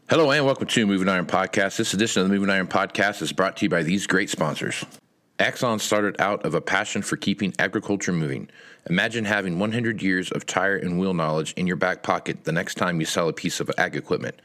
Hello and welcome to Moving Iron Podcast. This edition of the Moving Iron Podcast is brought to you by these great sponsors. Axon started out of a passion for keeping agriculture moving. Imagine having 100 years of tire and wheel knowledge in your back pocket the next time you sell a piece of ag equipment.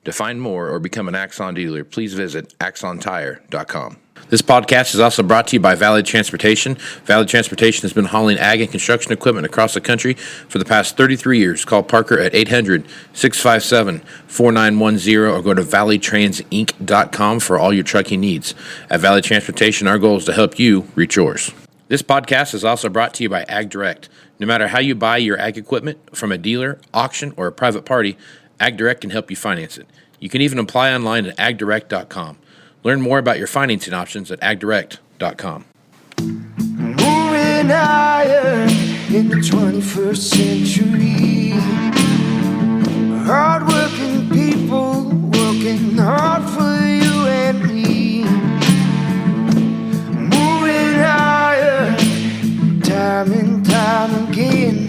To find more or become an Axon dealer, please visit axontire.com. This podcast is also brought to you by Valley Transportation. Valley Transportation has been hauling ag and construction equipment across the country for the past 33 years. Call Parker at 800-657-4910 or go to valleytransinc.com for all your trucking needs. At Valley Transportation, our goal is to help you reach yours. This podcast is also brought to you by Ag Direct. No matter how you buy your ag equipment, from a dealer, auction, or a private party, Ag Direct can help you finance it. You can even apply online at agdirect.com. Learn more about your financing options at agdirect.com. Moving higher in the 21st century. Hard-working people working hard for you and me. Moving higher, time and time again.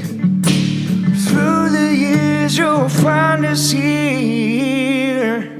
Through the years you'll find us here.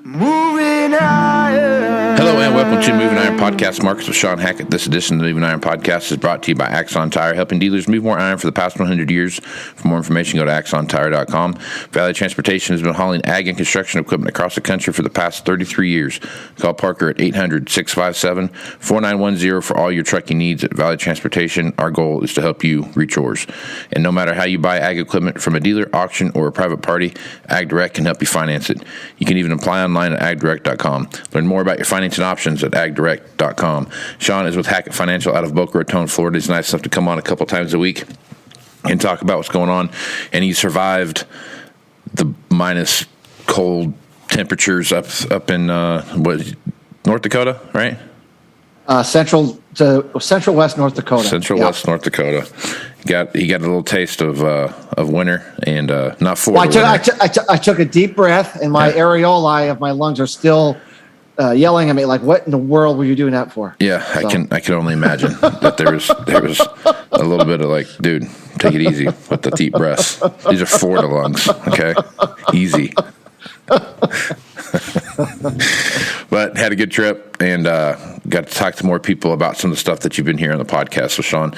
Moving Iron. Hello and welcome to Moving Iron Podcast. Markets with Shawn Hackett. This edition of the Moving Iron Podcast is brought to you by Axon Tire, helping dealers move more iron for the past 100 years. For more information, go to axontire.com. Valley Transportation has been hauling ag and construction equipment across the country for the past 33 years. Call Parker at 800-657-4910 for all your trucking needs. At Valley Transportation, our goal is to help you reach yours. And no matter how you buy ag equipment from a dealer, auction, or a private party, Ag Direct can help you finance it. You can even apply online at agdirect.com. Learn more about your financing options at agdirect.com. Shawn is with Hackett Financial out of Boca Raton, Florida. He's nice enough to come on a couple times a week and talk about what's going on. And he survived the minus cold temperatures up in North Dakota, right? Central West North Dakota. West North Dakota. He got a little taste of winter and not for. Well, I took a deep breath, and my areolae of my lungs are still yelling at me like, "What in the world were you doing that for?" Yeah, so. I can only imagine that there was a little bit of like, dude, take it easy with the deep breaths. These are Florida lungs, okay? Easy. But had a good trip and got to talk to more people about some of the stuff that you've been hearing on the podcast. So, Shawn,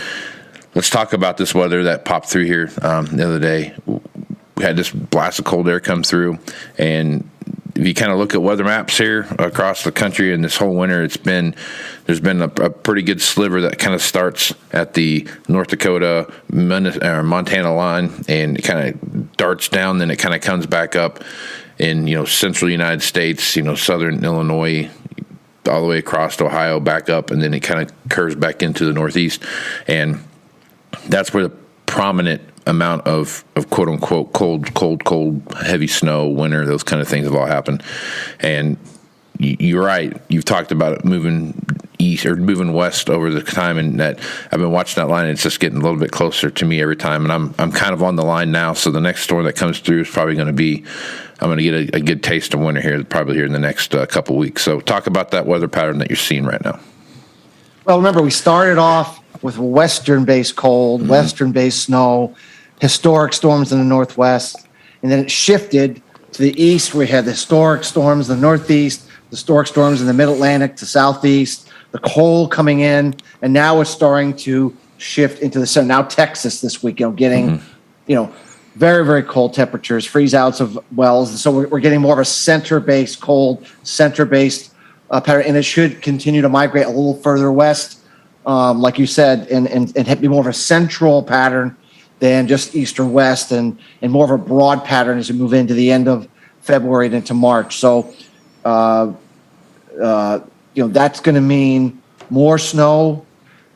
let's talk about this weather that popped through here the other day. We had this blast of cold air come through, and if you kind of look at weather maps here across the country and this whole winter, there's been a pretty good sliver that kind of starts at the North Dakota Montana line, and it kind of darts down, then it kind of comes back up in central United States, southern Illinois, all the way across to Ohio, back up, and then it kind of curves back into the Northeast, and that's where the prominent amount of quote unquote cold, heavy snow, winter, those kind of things have all happened. And you're right. You've talked about it moving east or moving west over the time, and that I've been watching that line. And it's just getting a little bit closer to me every time, and I'm kind of on the line now. So the next storm that comes through is probably going to be. I'm going to get a good taste of winter here, probably here in the next couple weeks. So talk about that weather pattern that you're seeing right now. Well, remember, we started off with western-based cold, western-based snow, historic storms in the Northwest, and then it shifted to the east. We had the historic storms in the Northeast, the historic storms in the Mid-Atlantic to Southeast, the cold coming in, and now it's starting to shift into the center. Now Texas this week, getting, very, very cold temperatures, freeze outs of wells. So we're getting more of a center-based cold, center-based pattern, and it should continue to migrate a little further west, like you said, and be more of a central pattern than just east or west, and more of a broad pattern as we move into the end of February and into March. So, that's going to mean more snow,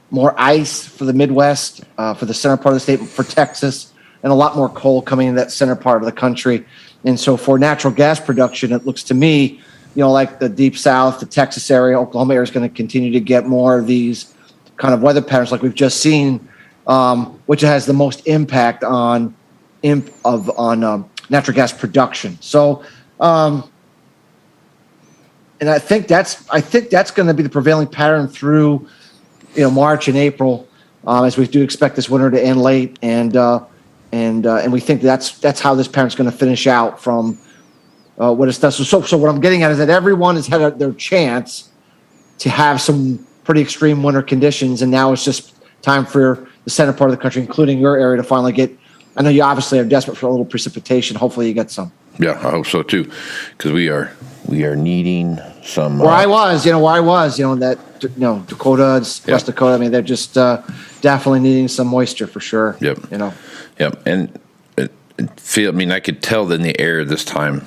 more ice for the Midwest, for the center part of the state, for Texas, and a lot more cold coming in that center part of the country. And so for natural gas production, it looks to me, like the deep south, the Texas area, Oklahoma area is going to continue to get more of these kind of weather patterns like we've just seen, which has the most impact on natural gas production. So, and I think that's going to be the prevailing pattern through, March and April, as we do expect this winter to end late, and we think that's how this pattern's going to finish out from what it's done. So what I'm getting at is that everyone has had their chance to have some pretty extreme winter conditions, and now it's just time for the center part of the country, including your area, to finally get. I know you obviously are desperate for a little precipitation. Hopefully, you get some. Yeah, I hope so too, because we are needing some. Where I was, in that, Dakota, West Dakota. I mean, they're just definitely needing some moisture for sure. Yep. Yep, and I could tell in the air this time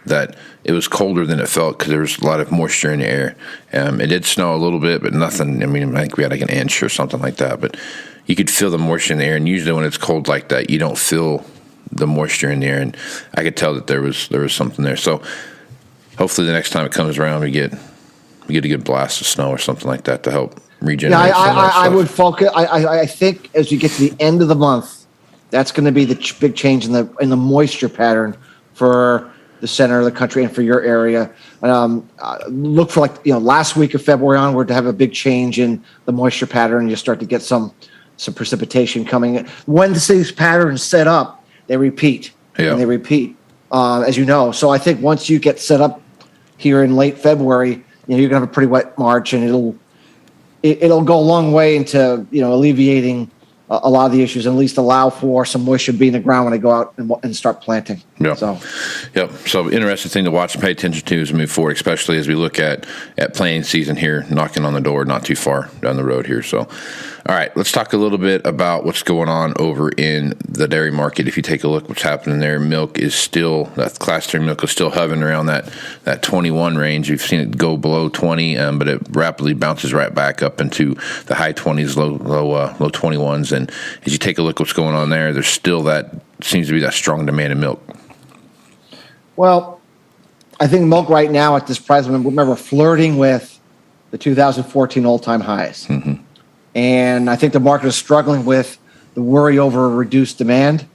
that it was colder than it felt because there was a lot of moisture in the air. It did snow a little bit, but nothing. I mean, I think we had like an inch or something like that. But you could feel the moisture in the air, and usually when it's cold like that, you don't feel the moisture in the air. And I could tell that there was something there. So hopefully the next time it comes around, we get a good blast of snow or something like that to help regenerate. Yeah, I would focus. I think as you get to the end of the month, that's going to be the big change in the moisture pattern for the center of the country and for your area. Look for last week of February onward to have a big change in the moisture pattern. You start to get some precipitation coming. When these patterns set up, they repeat and they repeat, as you know. So I think once you get set up here in late February, you're gonna have a pretty wet March, and it'll go a long way into alleviating a lot of the issues, and at least allow for some moisture to be in the ground when they go out and start planting. Yeah. So Interesting thing to watch and pay attention to as we move forward, especially as we look at planting season here, knocking on the door, not too far down the road here. So, all right, let's talk a little bit about what's going on over in the dairy market. If you take a look what's happening there, milk is still, that Class 3 milk is still hovering around that 21 range. We've seen it go below 20, but it rapidly bounces right back up into the high 20s, low 21s. And as you take a look what's going on there, there's still seems to be that strong demand in milk. Well, I think milk right now at this price, remember flirting with the 2014 all-time highs. Mm-hmm. And I think the market is struggling with the worry over reduced demand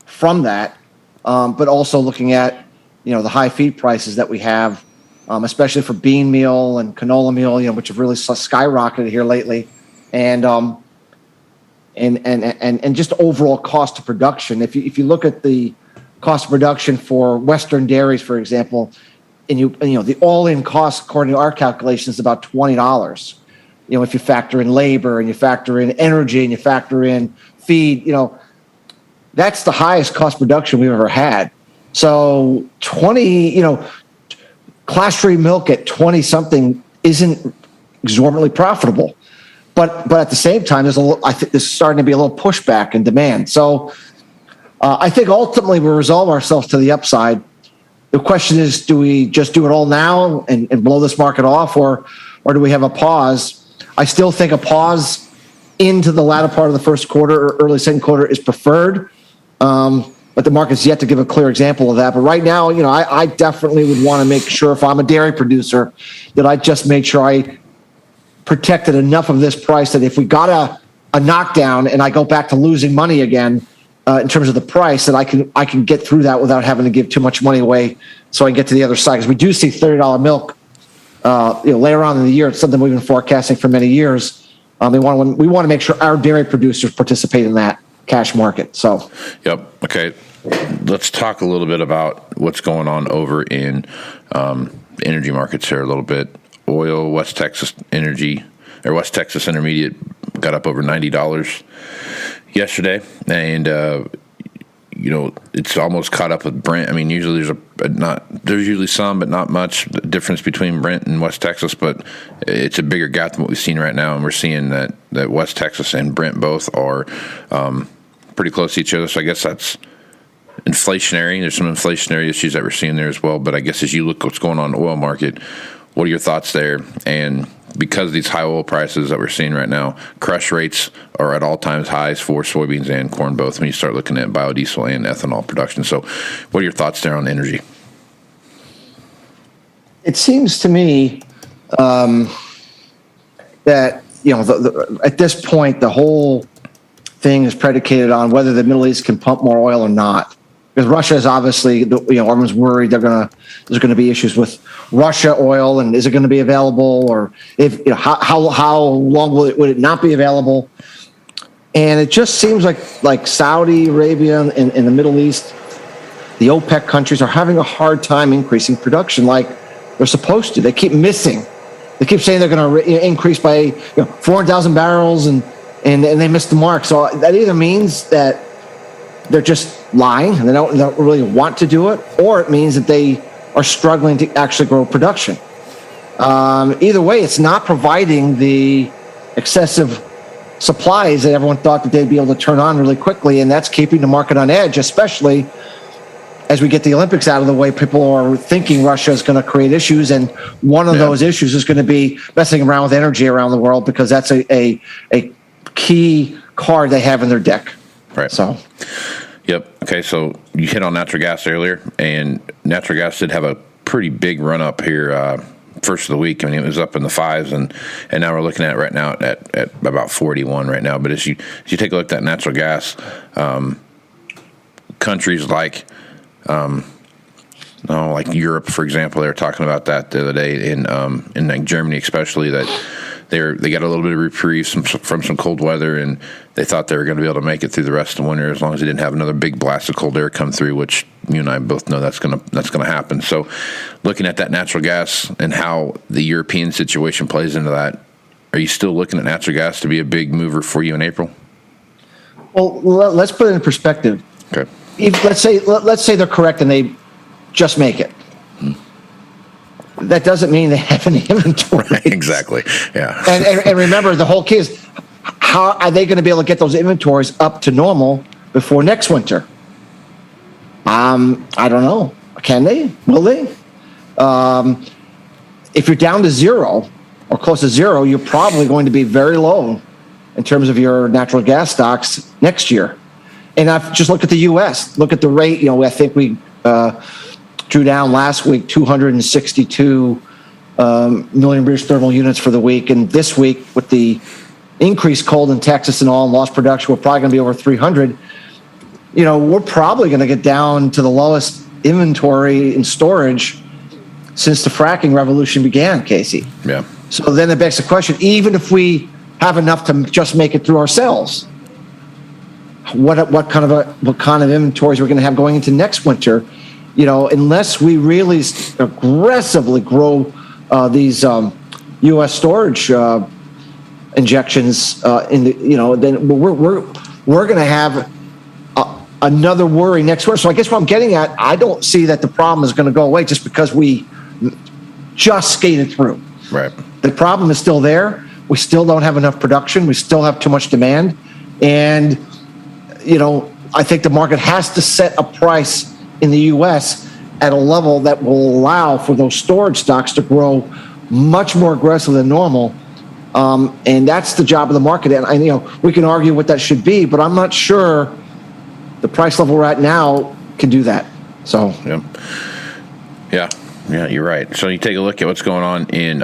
from that, but also looking at, the high feed prices that we have, especially for bean meal and canola meal, which have really skyrocketed here lately. And just overall cost of production. If you look at the cost of production for Western dairies, for example, and the all-in cost according to our calculations is about $20. If you factor in labor and you factor in energy and you factor in feed, that's the highest cost production we've ever had. So 20, Class 3 milk at 20 something isn't exorbitantly profitable. But at the same time, I think there's starting to be a little pushback in demand. So I think ultimately we resolve ourselves to the upside. The question is, do we just do it all now and blow this market off, or do we have a pause? I still think a pause into the latter part of the first quarter or early second quarter is preferred, but the market's yet to give a clear example of that. But right now, I definitely would want to make sure, if I'm a dairy producer, that I just make sure I protected enough of this price that if we got a knockdown and I go back to losing money again in terms of the price, that I can get through that without having to give too much money away, so I get to the other side. Because we do see $30 milk later on in the year. It's something we've been forecasting for many years. We want to make sure our dairy producers participate in that cash market. So, yep. Okay. Let's talk a little bit about what's going on over in the energy markets here a little bit. Oil, West Texas Intermediate got up over $90 yesterday, and it's almost caught up with Brent. I mean, usually there's usually some, but not much difference between Brent and West Texas, but it's a bigger gap than what we've seen right now, and we're seeing that West Texas and Brent both are pretty close to each other. So I guess that's inflationary. There's some inflationary issues that we're seeing there as well. But I guess as you look what's going on in the oil market, what are your thoughts there? And because of these high oil prices that we're seeing right now, crush rates are at all-time highs for soybeans and corn both when you start looking at biodiesel and ethanol production. So what are your thoughts there on energy? It seems to me that, at this point, the whole thing is predicated on whether the Middle East can pump more oil or not. Because Russia is obviously, everyone's worried there's going to be issues with Russia oil, and is it going to be available, or if how long would it not be available? And it just seems like Saudi Arabia and the Middle East, the OPEC countries are having a hard time increasing production like they're supposed to. They keep missing. They keep saying they're going to increase by 400,000 barrels, and they miss the mark. So that either means that they're just lying and they don't really want to do it, or it means that they are struggling to actually grow production. Either way, it's not providing the excessive supplies that everyone thought that they'd be able to turn on really quickly, and that's keeping the market on edge, especially as we get the Olympics out of the way. People are thinking Russia is going to create issues, and one of those issues is going to be messing around with energy around the world, because that's a key card they have in their deck. Right. So. Yep. Okay, so you hit on natural gas earlier, and natural gas did have a pretty big run up here first of the week. I mean, it was up in the fives, and now we're looking at right now at about 41 right now. But as you take a look at natural gas, countries like like Europe, for example, they were talking about that the other day in like Germany, especially, that they got a little bit of reprieve from some cold weather, and they thought they were going to be able to make it through the rest of the winter as long as they didn't have another big blast of cold air come through, which you and I both know that's going to happen. So, looking at that natural gas and how the European situation plays into that, are you still looking at natural gas to be a big mover for you in April? Well, let's put it in perspective. Okay. Let's say they're correct and they just make it. That doesn't mean they have any inventory. Right, exactly. Yeah. And remember, the whole key is, how are they going to be able to get those inventories up to normal before next winter? I don't know. Can they? Will they? If you're down to zero or close to zero, you're probably going to be very low in terms of your natural gas stocks next year. And I've just looked at the U.S. Look at the rate. I think we drew down last week 262 million British thermal units for the week. And this week, with the increased cold in Texas and all, and lost production, we're probably going to be over 300. We're probably going to get down to the lowest inventory in storage since the fracking revolution began, Casey. Yeah. So then it begs the question, even if we have enough to just make it through ourselves, what kind of inventories we're going to have going into next winter? Unless we really aggressively grow these U.S. storage injections then we're going to have another worry next winter. So I guess what I'm getting at, I don't see that the problem is going to go away just because we just skated through. Right. The problem is still there. We still don't have enough production. We still have too much demand, and I think the market has to set a price in the U.S. at a level that will allow for those storage stocks to grow much more aggressively than normal. And that's the job of the market. And we can argue what that should be, but I'm not sure the price level right now can do that. So, yeah, you're right. So you take a look at what's going on in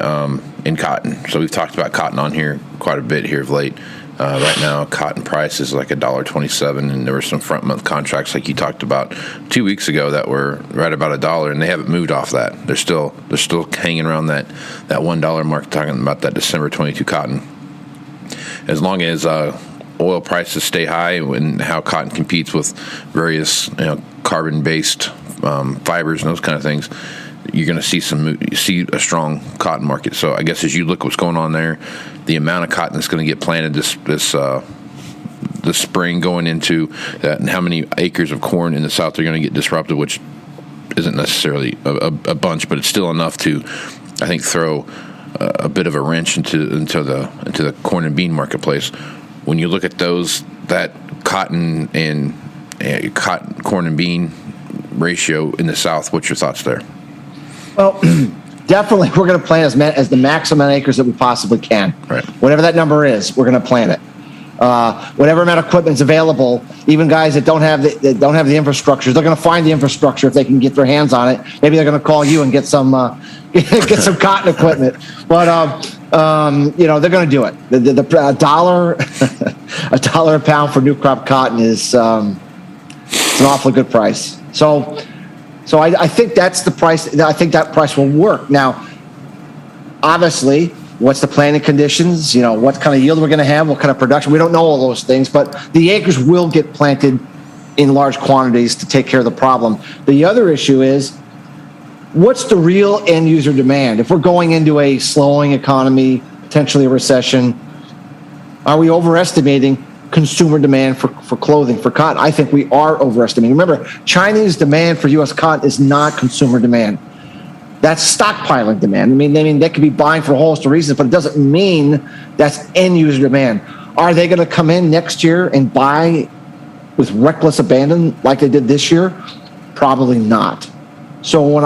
cotton. So we've talked about cotton on here quite a bit here of late. Right now, cotton price is like $1.27, and there were some front month contracts like you talked about 2 weeks ago that were right about $1, and they haven't moved off that. They're still hanging around that $1 mark, talking about that December 22 cotton. As long as oil prices stay high and how cotton competes with various carbon-based fibers and those kind of things, you're going to see a strong cotton market. So I guess as you look what's going on there, the amount of cotton that's going to get planted this spring going into that, and how many acres of corn in the South are going to get disrupted, which isn't necessarily a bunch, but it's still enough to, I think, throw a bit of a wrench into the corn and bean marketplace. When you look at that cotton and corn and bean ratio in the South, what's your thoughts there? Well, definitely we're going to plant as the maximum acres that we possibly can. Right. Whatever that number is, we're going to plant it. Whatever amount of equipment is available, even guys that don't have the infrastructure, they're going to find the infrastructure if they can get their hands on it. Maybe they're going to call you and get some cotton equipment. But they're going to do it. The $1 a pound for new crop cotton is it's an awfully good price. So I think that's the price. I think that price will work. Now, obviously, what's the planting conditions? What kind of yield we're going to have? What kind of production? We don't know all those things, but the acres will get planted in large quantities to take care of the problem. The other issue is, what's the real end user demand? If we're going into a slowing economy, potentially a recession, are we overestimating consumer demand for clothing, for cotton? I think we are overestimating. Remember, Chinese demand for U.S. cotton is not consumer demand. That's stockpiling demand. I mean, they could be buying for a whole host of reasons, but it doesn't mean that's end user demand. Are they going to come in next year and buy with reckless abandon like they did this year? Probably not. So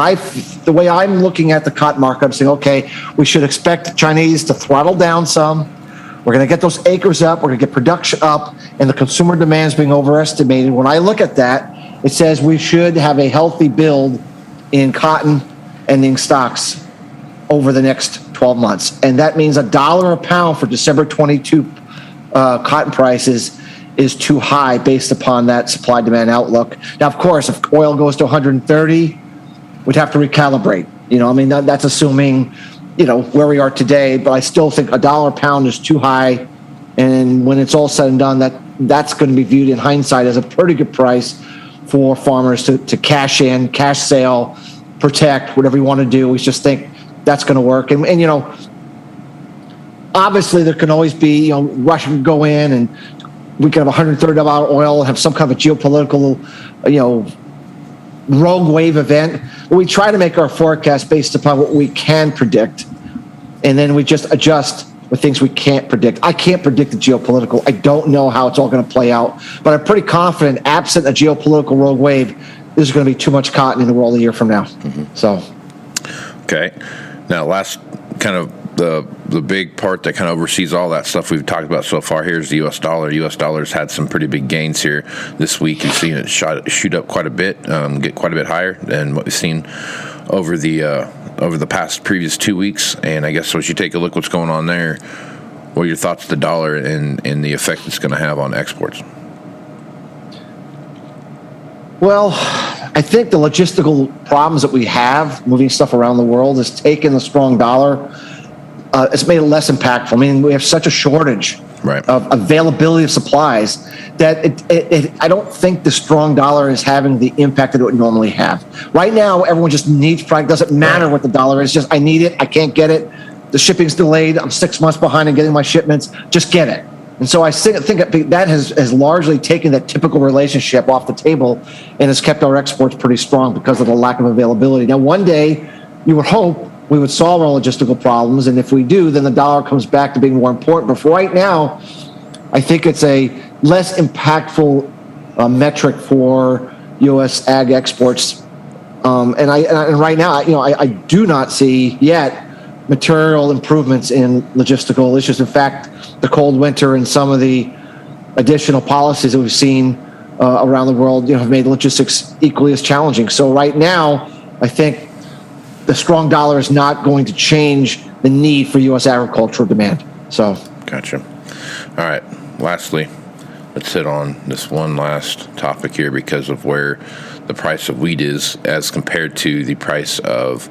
the way I'm looking at the cotton market, I'm saying, okay, we should expect the Chinese to throttle down some. We're going to get those acres up. We're going to get production up, and the consumer demand is being overestimated. When I look at that, it says we should have a healthy build in cotton ending stocks over the next 12 months. And that means $1 a pound for December 22 cotton prices is too high based upon that supply-demand outlook. Now, of course, if oil goes to 130, we'd have to recalibrate. That's assuming, where we are today, but I still think $1 a pound is too high. And when it's all said and done, that's going to be viewed in hindsight as a pretty good price for farmers to cash in, cash sale, protect, whatever you want to do. We just think that's going to work. And obviously there can always be, Russia can go in and we can have $130 oil, have some kind of a geopolitical, rogue wave event. We try to make our forecast based upon what we can predict, and then we just adjust with things we can't predict. I can't predict the geopolitical. I don't know how it's all going to play out, but I'm pretty confident, absent a geopolitical rogue wave, there's going to be too much cotton in the world a year from now. Mm-hmm. So, okay. Now, last kind of the big part that kind of oversees all that stuff we've talked about so far here is the U.S. dollar. U.S. dollar's had some pretty big gains here this week. You've seen it shoot up quite a bit, get quite a bit higher than what we've seen over the past previous 2 weeks. And I guess as you take a look what's going on there, what are your thoughts of the dollar and the effect it's going to have on exports? Well, I think the logistical problems that we have moving stuff around the world has taken the strong dollar. It's made it less impactful. I mean, we have such a shortage of availability of supplies that I don't think the strong dollar is having the impact that it would normally have. Right now, everyone just needs product. It doesn't matter what the dollar is. Just, I need it. I can't get it. The shipping's delayed. I'm 6 months behind in getting my shipments. Just get it. And so I think that has largely taken that typical relationship off the table and has kept our exports pretty strong because of the lack of availability. Now, one day, you would hope we would solve our logistical problems, and if we do, then the dollar comes back to being more important. But for right now, I think it's a less impactful metric for U.S. ag exports. And right now, I do not see yet material improvements in logistical issues. In fact, the cold winter and some of the additional policies that we've seen around the world, have made logistics equally as challenging. So right now, I think the strong dollar is not going to change the need for U.S. agricultural demand. So, gotcha. All right. Lastly, let's hit on this one last topic here because of where the price of wheat is as compared to the price of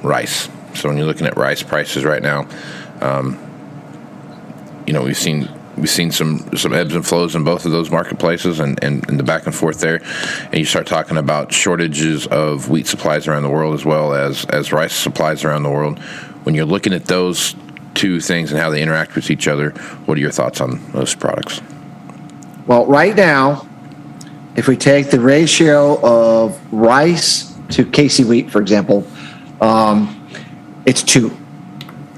rice. So when you're looking at rice prices right now, we've seen some ebbs and flows in both of those marketplaces and the back and forth there. And you start talking about shortages of wheat supplies around the world as well as rice supplies around the world. When you're looking at those two things and how they interact with each other, what are your thoughts on those products? Well, right now, if we take the ratio of rice to KC wheat, for example, it's 2.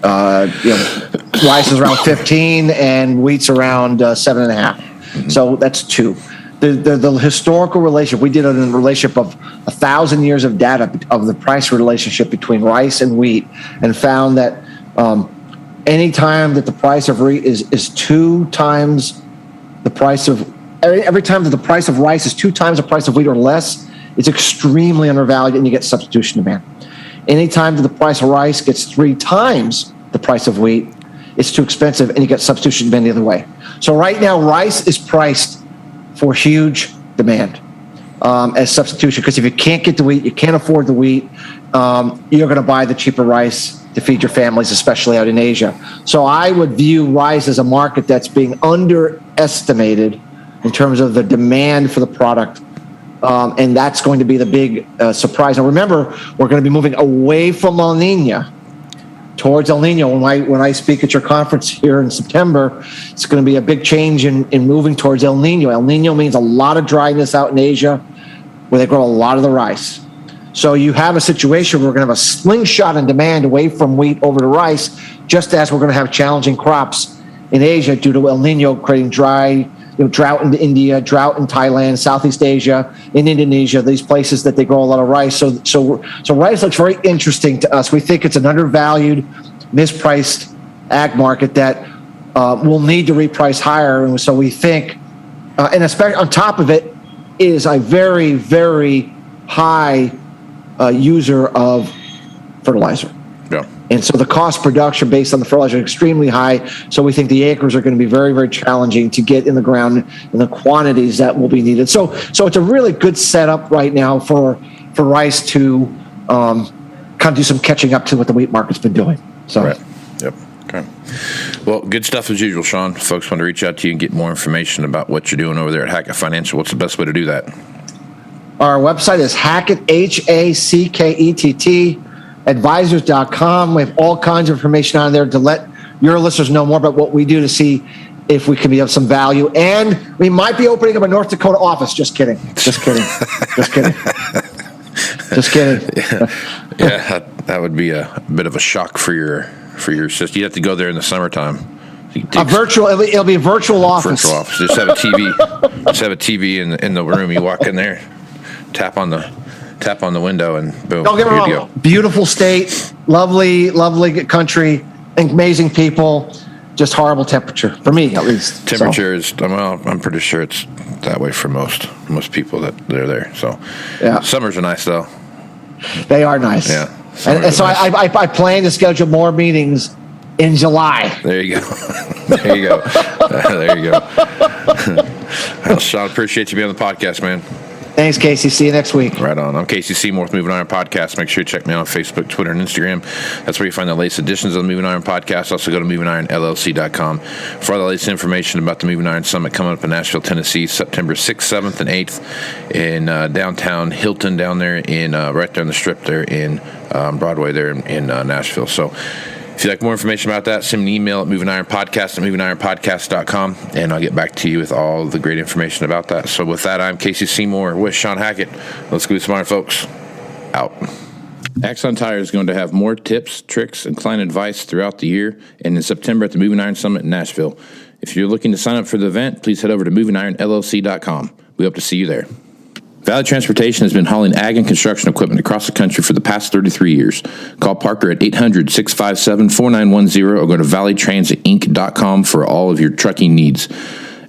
Rice is around 15 and wheat's around 7.5. Mm-hmm. So that's 2. The historical relationship, we did it in a relationship of 1,000 years of data of the price relationship between rice and wheat, and found that any time that the price of wheat is 2 times the price of, every time that the price of rice is 2 times the price of wheat or less, it's extremely undervalued and you get substitution demand. Anytime that the price of rice gets 3 times the price of wheat, it's too expensive and you get substitution demand the other way. So right now, rice is priced for huge demand as substitution, because if you can't get the wheat, you can't afford the wheat, you're going to buy the cheaper rice to feed your families, especially out in Asia. So I would view rice as a market that's being underestimated in terms of the demand for the product. And that's going to be the big surprise. Now, remember, we're going to be moving away from La Nina towards El Nino. When I speak at your conference here in September, it's going to be a big change in moving towards El Nino. El Nino means a lot of dryness out in Asia, where they grow a lot of the rice. So you have a situation where we're going to have a slingshot in demand away from wheat over to rice, just as we're going to have challenging crops in Asia due to El Nino creating drought in India, drought in Thailand, Southeast Asia, in Indonesia, these places that they grow a lot of rice. So rice looks very interesting to us. We think it's an undervalued, mispriced ag market that will need to reprice higher. And so we think, and especially on top of it, is a very, very high user of fertilizer. Yeah. And so the cost production based on the fertilizer is extremely high. So we think the acres are going to be very, very challenging to get in the ground in the quantities that will be needed. So it's a really good setup right now for rice to kind of do some catching up to what the wheat market's been doing. So. Right. Yep. Okay. Well, good stuff as usual, Shawn. Folks want to reach out to you and get more information about what you're doing over there at Hackett Financial. What's the best way to do that? Our website is Hackett, Hackett, advisors.com. We have all kinds of information on there to let your listeners know more about what we do to see if we can be of some value. And we might be opening up a North Dakota office. Just kidding. Just kidding. Just kidding. Just kidding. Yeah, that would be a bit of a shock for your sister. You have to go there in the summertime. It'll be a virtual office. Virtual office. Just have a TV. Just have a TV in the room. You walk in there, tap on the window, and boom. Don't get me wrong. Beautiful state, lovely country, amazing people. Just horrible temperature for me, at least. Temperature is I'm pretty sure it's that way for most people that they're there. So yeah, summers are nice though. They are nice. Yeah, and so nice. I plan to schedule more meetings in July. There you go. There you go. There you go. Well, Shawn, appreciate you being on the podcast, man. Thanks, Casey. See you next week. Right on. I'm Casey Seymour with Moving Iron Podcast. Make sure you check me out on Facebook, Twitter, and Instagram. That's where you find the latest editions of the Moving Iron Podcast. Also go to MovingIronLLC.com for all the latest information about the Moving Iron Summit coming up in Nashville, Tennessee, September 6th, 7th, and 8th in downtown Hilton down there in right there on the strip there in Broadway there in Nashville. So if you'd like more information about that, send me an email at MovingIronPodcast at MovingIronPodcast.com, and I'll get back to you with all the great information about that. So with that, I'm Casey Seymour with Shawn Hackett. Let's go be smart, folks. Out. Axon Tire is going to have more tips, tricks, and client advice throughout the year and in September at the Moving Iron Summit in Nashville. If you're looking to sign up for the event, please head over to MovingIronLLC.com. We hope to see you there. Valley Transportation has been hauling ag and construction equipment across the country for the past 33 years. Call Parker at 800-657-4910 or go to valleytransitinc.com for all of your trucking needs.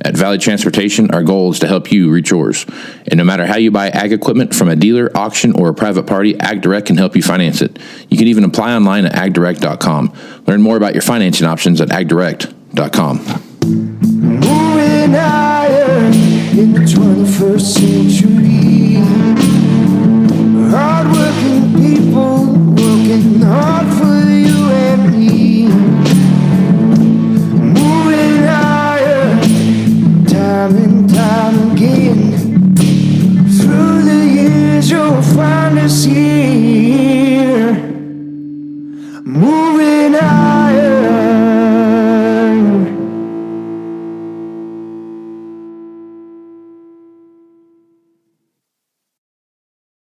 At Valley Transportation, our goal is to help you reach yours. And no matter how you buy ag equipment from a dealer, auction, or a private party, AgDirect can help you finance it. You can even apply online at agdirect.com. Learn more about your financing options at agdirect.com. Moving higher in the 21st century. Hard-working people working hard for you and me. Moving higher, time and time again. Through the years you'll find us here.